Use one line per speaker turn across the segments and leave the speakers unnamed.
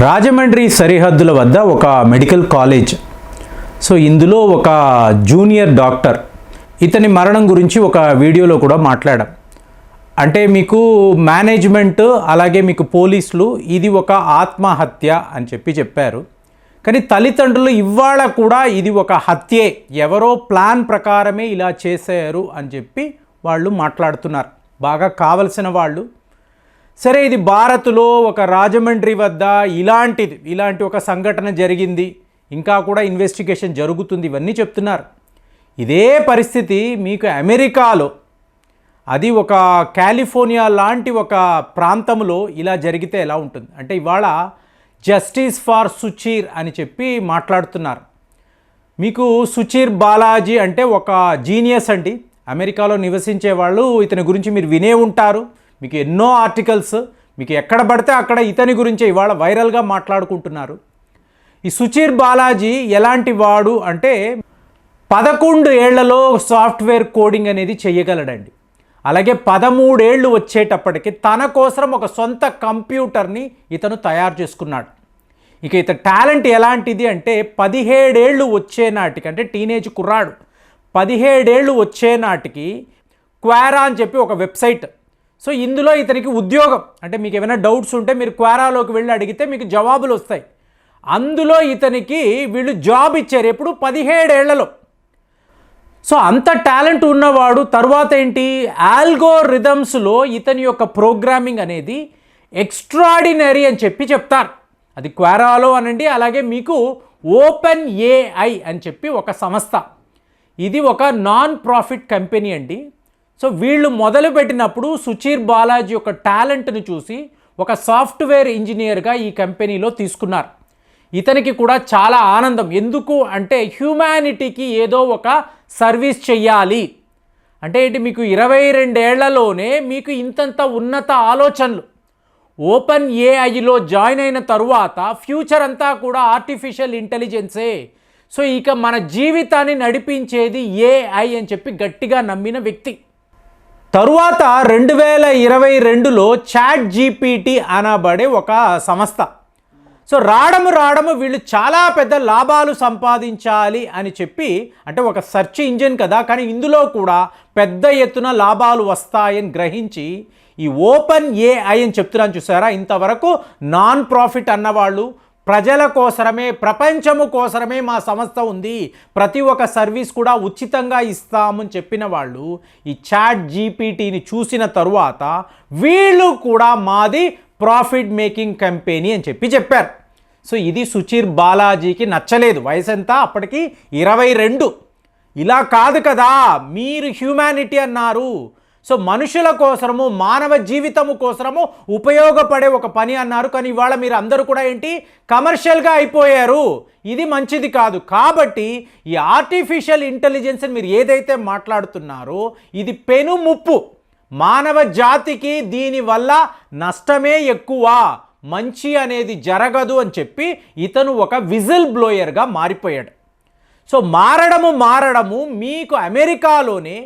రాజమండ్రి సరిహద్దుల వద్ద ఒక మెడికల్ కాలేజ్. సో ఇందులో ఒక జూనియర్ డాక్టర్ ఇతని మరణం గురించి ఒక వీడియోలో కూడా మాట్లాడాం. అంటే మీకు మేనేజ్మెంట్ అలాగే మీకు పోలీసులు ఇది ఒక ఆత్మహత్య అని చెప్పారు. కానీ తల్లిదండ్రులు ఇవాళ కూడా ఇది ఒక హత్యే, ఎవరో ప్లాన్ ప్రకారమే ఇలా చేశారు అని చెప్పి వాళ్ళు మాట్లాడుతున్నారు. బాగా కావలసిన వాళ్ళు సరే ఇది భారత్లో ఒక రాజమండ్రి వద్ద ఇలాంటి ఒక సంఘటన జరిగింది, ఇంకా కూడా ఇన్వెస్టిగేషన్ జరుగుతుంది, ఇవన్నీ చెప్తున్నారు. ఇదే పరిస్థితి మీకు అమెరికాలో, అది ఒక కాలిఫోర్నియా లాంటి ఒక ప్రాంతంలో ఇలా జరిగితే ఎలా ఉంటుంది అంటే ఇవాళ జస్టిస్ ఫార్ సుచీర్ అని చెప్పి మాట్లాడుతున్నారు. మీకు సుచీర్ బాలాజీ అంటే ఒక జీనియస్ అండి. అమెరికాలో నివసించే వాళ్ళు ఇతని గురించి మీరు వినే ఉంటారు. మీకు ఎన్నో ఆర్టికల్స్, మీకు ఎక్కడ పడితే అక్కడ ఇతని గురించే ఇవాళ వైరల్గా మాట్లాడుకుంటున్నారు. ఈ సుచీర్ బాలాజీ ఎలాంటి వాడు అంటే 11 ఏళ్లలో సాఫ్ట్వేర్ కోడింగ్ అనేది చేయగలడండి. అలాగే 13 ఏళ్ళు వచ్చేటప్పటికి తన కోసం ఒక సొంత కంప్యూటర్ని ఇతను తయారు చేసుకున్నాడు. ఇక ఇతని టాలెంట్ ఎలాంటిది అంటే 17 ఏళ్ళు వచ్చే నాటికి, అంటే టీనేజ్ కుర్రాడు, 17 ఏళ్ళు వచ్చే నాటికి క్వారా అని చెప్పి ఒక వెబ్సైట్. సో ఇందులో ఇతనికి ఉద్యోగం, అంటే మీకు ఏమైనా డౌట్స్ ఉంటే మీరు క్వారాలోకి వెళ్ళి అడిగితే మీకు జవాబులు వస్తాయి. అందులో ఇతనికి వీళ్ళు జాబ్ ఇచ్చారు ఎప్పుడు 17 ఏళ్లలో. సో అంత టాలెంట్ ఉన్నవాడు తర్వాత ఏంటి, ఆల్గోరిథమ్స్లో ఇతని యొక్క ప్రోగ్రామింగ్ అనేది ఎక్స్ట్రాడినరీ అని చెప్పి చెప్తారు. అది క్వారాలో అనండి, అలాగే మీకు ఓపెన్ ఏఐ అని చెప్పి ఒక సంస్థ, ఇది ఒక నాన్ ప్రాఫిట్ కంపెనీ అండి. సో వీళ్ళు మొదలుపెట్టినప్పుడు సుచీర్ బాలాజీ యొక్క టాలెంట్ని చూసి ఒక సాఫ్ట్వేర్ ఇంజనీర్గా ఈ కంపెనీలో తీసుకున్నారు. ఇతనికి కూడా చాలా ఆనందం. ఎందుకు అంటే హ్యూమానిటీకి ఏదో ఒక సర్వీస్ చెయ్యాలి అంటే ఏంటి, మీకు 22 ఏళ్లలోనే మీకు ఇంతంత ఉన్నత ఆలోచనలు. ఓపెన్ ఏఐలో జాయిన్ అయిన తరువాత ఫ్యూచర్ అంతా కూడా ఆర్టిఫిషియల్ ఇంటెలిజెన్సే. సో ఇక మన జీవితాన్ని నడిపించేది ఏఐ అని చెప్పి గట్టిగా నమ్మిన వ్యక్తి. తరువాత 2022లో చాట్ జీపీటీ అనబడే ఒక సంస్థ. సో రావడము వీళ్ళు చాలా పెద్ద లాభాలు సంపాదించాలి అని చెప్పి, అంటే ఒక సెర్చ్ ఇంజిన్ కదా, కానీ ఇందులో కూడా పెద్ద ఎత్తున లాభాలు వస్తాయని గ్రహించి ఈ ఓపెన్ ఏఐ అని చెప్తున్నాను చూసారా, ఇంతవరకు నాన్ ప్రాఫిట్ అన్నవాళ్ళు, ప్రజల కోసరమే, ప్రపంచము కోసరమే మా సంస్థ ఉంది, ప్రతి ఒక్క సర్వీస్ కూడా ఉచితంగా ఇస్తామని చెప్పిన వాళ్ళు ఈ చాట్ జీపీటీని చూసిన తరువాత వీళ్ళు కూడా మాది ప్రాఫిట్ మేకింగ్ కంపెనీ అని చెప్పారు. సో ఇది సుచీర్ బాలాజీకి నచ్చలేదు. వయసు ఎంత అప్పటికి 22. ఇలా కాదు కదా, మీరు హ్యూమానిటీ అన్నారు, సో మనుషుల కోసము, మానవ జీవితము కోసము ఉపయోగపడే ఒక పని అన్నారు. కానీ ఇవాళ మీరు అందరూ కూడా ఏంటి, కమర్షియల్గా అయిపోయారు, ఇది మంచిది కాదు. కాబట్టి ఈ ఆర్టిఫిషియల్ ఇంటెలిజెన్స్ మీరు ఏదైతే మాట్లాడుతున్నారో ఇది పెను ముప్పు, మానవ జాతికి దీనివల్ల నష్టమే ఎక్కువ, మంచి అనేది జరగదు అని చెప్పి ఇతను ఒక విజిల్ బ్లోయర్గా మారిపోయాడు. సో మారడము మీకు అమెరికాలోనే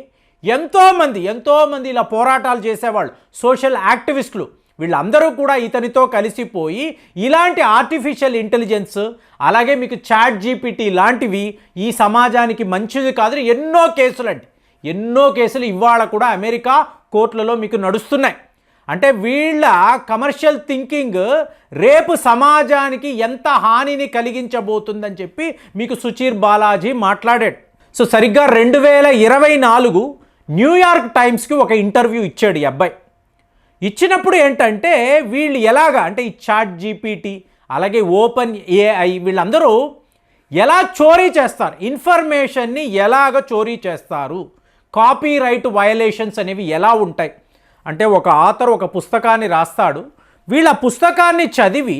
ఎంతోమంది ఇలా పోరాటాలు చేసేవాళ్ళు, సోషల్ యాక్టివిస్టులు, వీళ్ళందరూ కూడా ఇతనితో కలిసిపోయి ఇలాంటి ఆర్టిఫిషియల్ ఇంటెలిజెన్స్ అలాగే మీకు చాట్ జీపీటీ లాంటివి ఈ సమాజానికి మంచిది కాదు ఎన్నో కేసులు ఇవాళ కూడా అమెరికా కోర్టులలో మీకు నడుస్తున్నాయి. అంటే వీళ్ళ కమర్షియల్ థింకింగ్ రేపు సమాజానికి ఎంత హానిని కలిగించబోతుందని చెప్పి మీకు సుచీర్ బాలాజీ మాట్లాడాడు. సో సరిగ్గా 2024 న్యూయార్క్ టైమ్స్కి ఒక ఇంటర్వ్యూ ఇచ్చాడు ఈ అబ్బాయి. ఇచ్చినప్పుడు ఏంటంటే వీళ్ళు ఎలాగా అంటే ఈ చాట్ జీపీటీ అలాగే ఓపెన్ ఏఐ వీళ్ళందరూ ఎలా చోరీ చేస్తారు, ఇన్ఫర్మేషన్ని ఎలాగ చోరీ చేస్తారు, కాపీరైట్ వయలేషన్స్ అనేవి ఎలా ఉంటాయి అంటే ఒక ఆథర్ ఒక పుస్తకాన్ని రాస్తాడు, వీళ్ళ పుస్తకాన్ని చదివి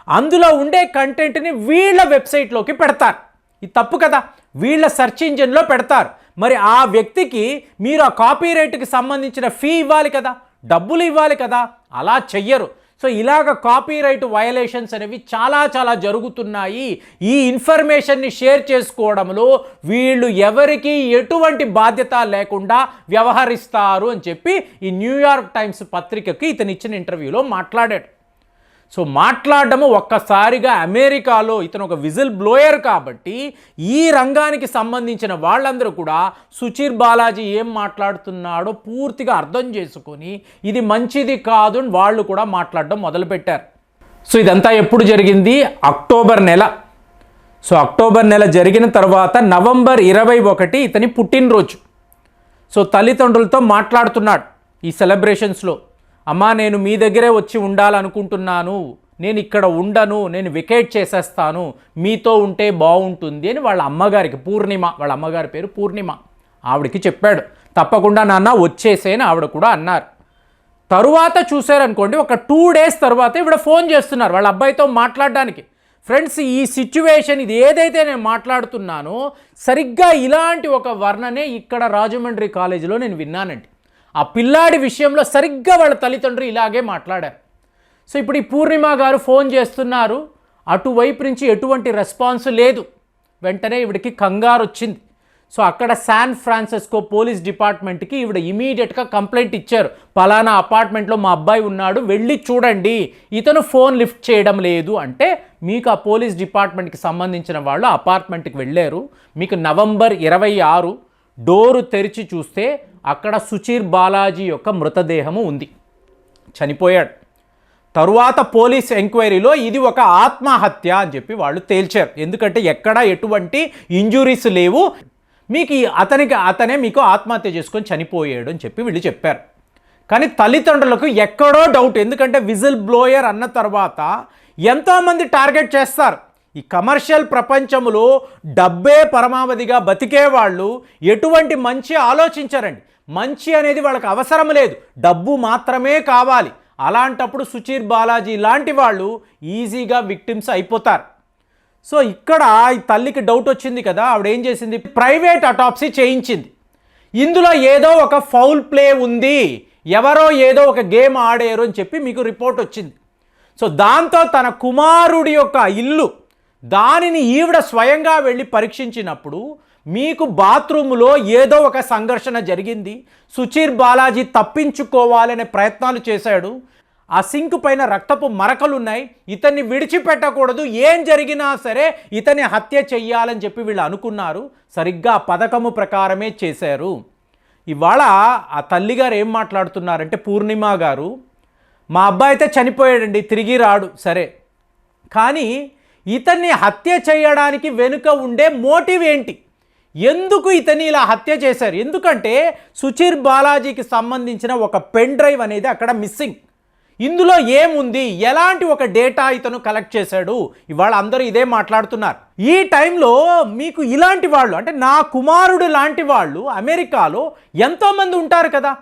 అందులో ఉండే కంటెంట్ని వీళ్ళ వెబ్సైట్లోకి పెడతారు. ఇది తప్పు కదా, వీళ్ళ సెర్చ్ ఇంజిన్లో పెడతారు. మరి ఆ వ్యక్తికి మీరు ఆ కాపీరైట్కి సంబంధించిన ఫీ ఇవ్వాలి కదా, డబ్బులు ఇవ్వాలి కదా, అలా చెయ్యరు. సో ఇలాగ కాపీరైట్ వయలేషన్స్ అనేవి చాలా జరుగుతున్నాయి. ఈ ఇన్ఫర్మేషన్ని షేర్ చేసుకోవడంలో వీళ్ళు ఎవరికి ఎటువంటి బాధ్యత లేకుండా వ్యవహరిస్తారు అని చెప్పి ఈ న్యూయార్క్ టైమ్స్ పత్రికకి ఇతను ఇచ్చిన ఇంటర్వ్యూలో మాట్లాడాడు. సో మాట్లాడడము ఒక్కసారిగా అమెరికాలో ఇతను ఒక విజిల్ బ్లోయర్ కాబట్టి ఈ రంగానికి సంబంధించిన వాళ్ళందరూ కూడా సుచీర్ బాలాజీ ఏం మాట్లాడుతున్నాడో పూర్తిగా అర్థం చేసుకొని ఇది మంచిది కాదు అని వాళ్ళు కూడా మాట్లాడడం మొదలుపెట్టారు. సో ఇదంతా ఎప్పుడు జరిగింది? అక్టోబర్ నెల. సో అక్టోబర్ నెల జరిగిన తర్వాత నవంబర్ 21 ఇతని పుట్టినరోజు. సో తల్లిదండ్రులతో మాట్లాడుతున్నాడు ఈ సెలబ్రేషన్స్లో. అమ్మా, నేను మీ దగ్గరే వచ్చి ఉండాలనుకుంటున్నాను, నేను ఇక్కడ ఉండను, నేను వికేట్ చేసేస్తాను, మీతో ఉంటే బాగుంటుంది అని వాళ్ళ అమ్మగారికి, పూర్ణిమ, వాళ్ళ అమ్మగారి పేరు పూర్ణిమ, ఆవిడకి చెప్పాడు. తప్పకుండా నాన్న వచ్చేసేని ఆవిడ కూడా అన్నారు. తరువాత చూశారనుకోండి, ఒక 2 days తర్వాత ఈవిడ ఫోన్ చేస్తున్నారు వాళ్ళ అబ్బాయితో మాట్లాడడానికి. ఫ్రెండ్స్, ఈ సిచ్యువేషన్, ఇది ఏదైతే నేను మాట్లాడుతున్నానో సరిగ్గా ఇలాంటి ఒక వర్ణనే ఇక్కడ రాజమండ్రి కాలేజీలో నేను విన్నానండి. ఆ పిల్లాడి విషయంలో సరిగ్గా వాళ్ళ తల్లిదండ్రులు ఇలాగే మాట్లాడారు. సో ఇప్పుడు ఈ పూర్ణిమ గారు ఫోన్ చేస్తున్నారు, అటువైపు నుంచి ఎటువంటి రెస్పాన్స్ లేదు. వెంటనే ఈవిడికి కంగారు వచ్చింది. సో అక్కడ శాన్ ఫ్రాన్సిస్కో పోలీస్ డిపార్ట్మెంట్కి ఈవిడ ఇమీడియట్గా కంప్లైంట్ ఇచ్చారు. పలానా అపార్ట్మెంట్లో మా అబ్బాయి ఉన్నాడు, వెళ్ళి చూడండి, ఇతను ఫోన్ లిఫ్ట్ చేయడం లేదు అంటే మీకు ఆ పోలీస్ డిపార్ట్మెంట్కి సంబంధించిన వాళ్ళు అపార్ట్మెంట్కి వెళ్ళారు. మీకు నవంబర్ 26 డోరు తెరిచి చూస్తే అక్కడ సుచీర్ బాలాజీ యొక్క మృతదేహము ఉంది, చనిపోయాడు. తరువాత పోలీస్ ఎంక్వైరీలో ఇది ఒక ఆత్మహత్య అని చెప్పి వాళ్ళు తేల్చారు. ఎందుకంటే ఎక్కడ ఎటువంటి ఇంజురీస్ లేవు, మీకు అతనే మీకు ఆత్మహత్య చేసుకొని చనిపోయాడు అని చెప్పి వీళ్ళు చెప్పారు. కానీ తల్లిదండ్రులకు ఎక్కడో డౌట్. ఎందుకంటే విజిల్ బ్లోయర్ అన్న తర్వాత ఎంతోమంది టార్గెట్ చేస్తారు. ఈ కమర్షియల్ ప్రపంచంలో డబ్బే పరమావధిగా బతికే వాళ్ళు ఎటువంటి మంచి ఆలోచించారండి. మంచి అనేది వాళ్ళకి అవసరం లేదు, డబ్బు మాత్రమే కావాలి. అలాంటప్పుడు సుచీర్ బాలాజీ లాంటి వాళ్ళు ఈజీగా విక్టిమ్స్ అయిపోతారు. సో ఇక్కడ ఈ తల్లికి డౌట్ వచ్చింది కదా, ఆవిడ ఏం చేసింది, ప్రైవేట్ అటాప్సీ చేయించింది. ఇందులో ఏదో ఒక ఫౌల్ ప్లే ఉంది, ఎవరో ఏదో ఒక గేమ్ ఆడారు అని చెప్పి మీకు రిపోర్ట్ వచ్చింది. సో దాంతో తన కుమారుడి యొక్క ఇల్లు, దానిని ఈవిడ స్వయంగా వెళ్ళి పరీక్షించినప్పుడు మీకు బాత్రూంలో ఏదో ఒక సంఘర్షణ జరిగింది. సుచీర్ బాలాజీ తప్పించుకోవాలనే ప్రయత్నాలు చేశాడు. ఆ సింక్ పైన రక్తపు మరకలు ఉన్నాయి, ఇతన్ని విడిచిపెట్టకూడదు, ఏం జరిగినా సరే ఇతన్ని హత్య చెయ్యాలని చెప్పి వీళ్ళు అనుకున్నారు. సరిగ్గా ఆ పథకము ప్రకారమే చేశారు. ఇవాళ ఆ తల్లిగారు ఏం మాట్లాడుతున్నారంటే, పూర్ణిమ గారు, మా అబ్బాయి అయితే చనిపోయాడండి, తిరిగి రాడు, సరే, కానీ ఇతన్ని హత్య చేయడానికి వెనుక ఉండే మోటివ్ ఏంటి, ఎందుకు ఇతన్ని ఇలా హత్య చేశారు? ఎందుకంటే సుచీర్ బాలాజీకి సంబంధించిన ఒక పెన్ డ్రైవ్ అనేది అక్కడ మిస్సింగ్. ఇందులో ఏముంది, ఎలాంటి ఒక డేటా ఇతను కలెక్ట్ చేశాడు, ఇవాళ అందరూ ఇదే మాట్లాడుతున్నారు. ఈ టైంలో మీకు ఇలాంటి వాళ్ళు, అంటే నా కుమారుడు లాంటి వాళ్ళు అమెరికాలో ఎంతోమంది ఉంటారు కదా.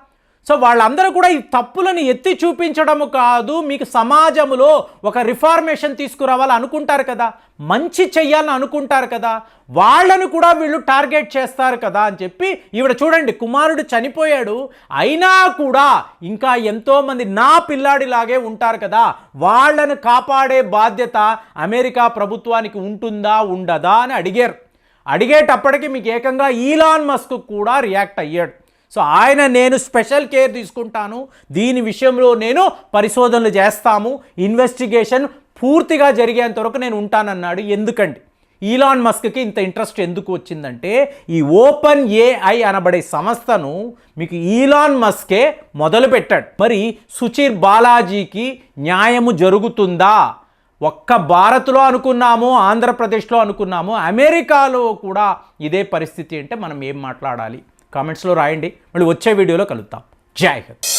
సో వాళ్ళందరూ కూడా ఈ తప్పులను ఎత్తి చూపించడము కాదు, మీకు సమాజంలో ఒక రిఫార్మేషన్ తీసుకురావాలని అనుకుంటారు కదా, మంచి చెయ్యాలని అనుకుంటారు కదా, వాళ్ళను కూడా వీళ్ళు టార్గెట్ చేస్తారు కదా అని చెప్పి ఈవిడ చూడండి, కుమారుడు చనిపోయాడు అయినా కూడా ఇంకా ఎంతోమంది నా పిల్లాడిలాగే ఉంటారు కదా, వాళ్ళను కాపాడే బాధ్యత అమెరికా ప్రభుత్వానికి ఉంటుందా ఉండదా అని అడిగారు. అడిగేటప్పటికి మీకు ఏకంగా ఈలాన్ మస్క్ కూడా రియాక్ట్ అయ్యాడు. సో ఆయన, నేను స్పెషల్ కేర్ తీసుకుంటాను, దీని విషయంలో నేను పరిశోధనలు చేస్తాము, ఇన్వెస్టిగేషన్ పూర్తిగా జరిగేంత వరకు నేను ఉంటానన్నాడు. ఎందుకండి ఈలాన్ మస్క్కి ఇంత ఇంట్రెస్ట్ ఎందుకు వచ్చిందంటే, ఈ ఓపెన్ ఏఐ అనబడే సంస్థను మీకు ఈలాన్ మస్కే మొదలుపెట్టాడు. మరి సుచీర్ బాలాజీకి న్యాయము జరుగుతుందా? ఒక్క భారత్లో అనుకున్నాము, ఆంధ్రప్రదేశ్లో అనుకున్నాము, అమెరికాలో కూడా ఇదే పరిస్థితి అంటే మనం ఏం మాట్లాడాలి? కామెంట్స్లో రాయండి. మళ్ళీ వచ్చే వీడియోలో కలుద్దాం. జై హింద్.